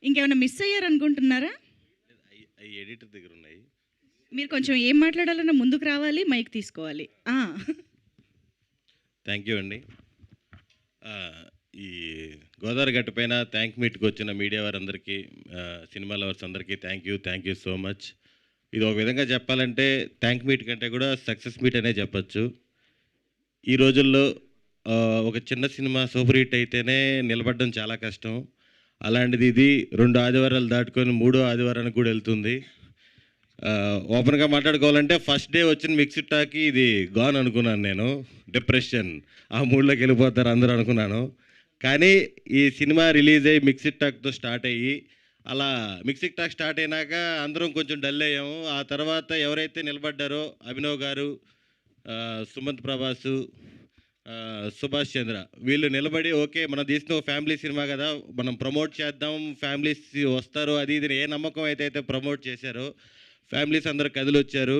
ఇంకేమైనా మిస్ అయ్యారనుకుంటున్నారా? అయి ఎడిటర్ దగ్గర ఉన్నాయి. మీరు కొంచెం ఏం మాట్లాడాలన్నా ముందుకు రావాలి, మైక్ తీసుకోవాలి. థ్యాంక్ యూ అండి. ఈ గోదావరి గట్టు పైన థ్యాంక్ మీట్కి వచ్చిన మీడియా వారందరికీ, సినిమా లవర్స్ అందరికీ థ్యాంక్ యూ సో మచ్. ఇది ఒక విధంగా చెప్పాలంటే థ్యాంక్ మీట్ కంటే కూడా సక్సెస్ మీట్ అనే చెప్పచ్చు. ఈ రోజుల్లో ఒక చిన్న సినిమా సూపర్ హిట్ అయితేనే నిలబడడం చాలా కష్టం. అలాంటిది ఇది 2 ఆదివారాలు దాటుకొని 3వ ఆదివారానికి కూడా వెళ్తుంది. ఓపెన్గా మాట్లాడుకోవాలంటే ఫస్ట్ డే వచ్చిన మిక్స్డ్ టాక్కి ఇది గాన్ అనుకున్నాను నేను. డిప్రెషన్, ఆ మూడ్లోకి వెళ్ళిపోతారు అందరూ అనుకున్నాను. కానీ ఈ సినిమా రిలీజ్ అయ్యి మిక్స్డ్ టాక్తో స్టార్ట్ అయ్యి అలా మిక్స్డ్ టాక్ స్టార్ట్ అయినాక అందరం కొంచెం డల్ అయ్యాము. ఆ తర్వాత ఎవరైతే నిలబడ్డారో అభినవ్ గారు, సుమంత్ ప్రభాసు, సుభాష్ చంద్ర, వీళ్ళు నిలబడి ఓకే మనం తీసిన ఒక ఫ్యామిలీ సినిమా కదా, మనం ప్రమోట్ చేద్దాం, ఫ్యామిలీస్ వస్తారు అది ఇది ఏ నమ్మకం అయితే ప్రమోట్ చేశారో ఫ్యామిలీస్ అందరు కదిలొచ్చారు.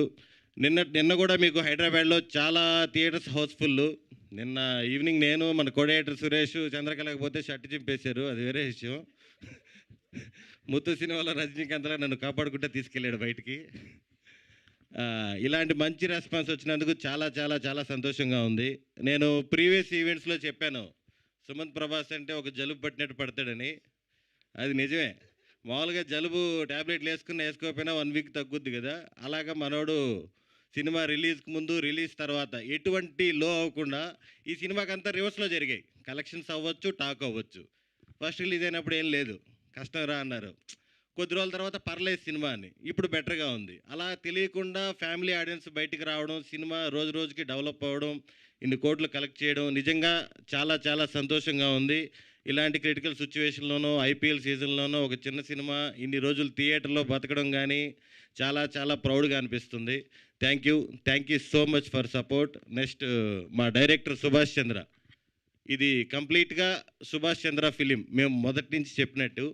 నిన్న కూడా మీకు హైదరాబాద్లో చాలా థియేటర్స్ హౌస్ఫుల్. నిన్న ఈవినింగ్ నేను మన కోడేటర్ సురేష్ చంద్రకళకి పోతే షర్ట్ చింపేశారు, అది వేరే విషయం. ముత్తు సినిమాలో రజనీకాంత్లా నన్ను కాపాడుకుంటే తీసుకెళ్ళాడు బయటికి. ఇలాంటి మంచి రెస్పాన్స్ వచ్చినందుకు చాలా చాలా చాలా సంతోషంగా ఉంది. నేను ప్రీవియస్ ఈవెంట్స్లో చెప్పాను సుమంత్ ప్రభాస్ అంటే ఒక జలుబు పట్టినట్టు పడతాడని. అది నిజమే. మామూలుగా జలుబు ట్యాబ్లెట్లు వేసుకోకపోయినా 1 వీక్ తగ్గుద్ది కదా, అలాగా మనోడు సినిమా రిలీజ్కి ముందు రిలీజ్ తర్వాత ఎటువంటి లో అవ్వకుండా ఈ సినిమాకంతా రివర్స్లో జరిగాయి. కలెక్షన్స్ అవ్వచ్చు, టాక్ అవ్వచ్చు. ఫస్ట్ రిలీజ్ అయినప్పుడు ఏం లేదు, కష్టం రా అన్నారు. కొద్ది రోజుల తర్వాత పర్లేదు సినిమా అని, ఇప్పుడు బెటర్గా ఉంది. అలా తెలియకుండా ఫ్యామిలీ ఆడియన్స్ బయటికి రావడం, సినిమా రోజు రోజుకి డెవలప్ అవ్వడం, ఇన్ని కోట్లు కలెక్ట్ చేయడం నిజంగా చాలా చాలా సంతోషంగా ఉంది. ఇలాంటి క్రిటికల్ సిచ్యువేషన్లోనూ ఐపీఎల్ సీజన్లోనూ ఒక చిన్న సినిమా ఇన్ని రోజులు థియేటర్లో బతకడం కానీ చాలా చాలా ప్రౌడ్గా అనిపిస్తుంది. Thank you so much for support. Next మా డైరెక్టర్ సుభాష్ చంద్ర, ఇది కంప్లీట్గా సుభాష్ చంద్ర ఫిలిం. మేము మొదటి నుంచి చెప్పినట్టు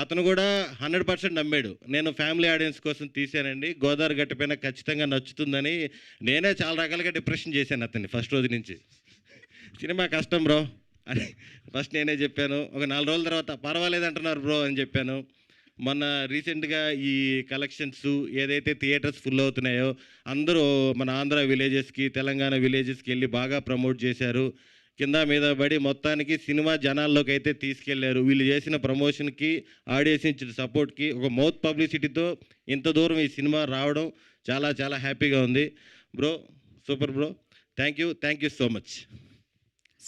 అతను కూడా 100% నమ్మాడు. నేను ఫ్యామిలీ ఆడియన్స్ కోసం తీశానండి, గోదావరి గట్టు పైన ఖచ్చితంగా నచ్చుతుందని. నేనే చాలా రకాలుగా డిప్రెషన్ చేశాను అతన్ని ఫస్ట్ రోజు నుంచి. సినిమా కష్టం బ్రో అని ఫస్ట్ నేనే చెప్పాను. ఒక 4 రోజుల తర్వాత పర్వాలేదు అంటున్నారు బ్రో అని చెప్పాను. మొన్న రీసెంట్గా ఈ కలెక్షన్స్ ఏదైతే థియేటర్స్ ఫుల్ అవుతున్నాయో అందరూ మన ఆంధ్ర విలేజెస్కి, తెలంగాణ విలేజెస్కి వెళ్ళి బాగా ప్రమోట్ చేశారు. కింద మీద పడి మొత్తానికి సినిమా జనాల్లోకి అయితే తీసుకెళ్లారు. వీళ్ళు చేసిన ప్రమోషన్కి, ఆడియన్స్ ఇచ్చిన సపోర్ట్కి, ఒక మౌత్ పబ్లిసిటీతో ఇంత దూరం ఈ సినిమా రావడం చాలా చాలా హ్యాపీగా ఉంది. Bro super bro, thank you so much.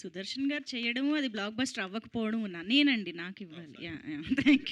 Sudarshan గారు చేయడము, అది బ్లాక్ బస్టర్ అవ్వకపోవడం నేనండి, నాకు ఇవ్వాలి. Thank you.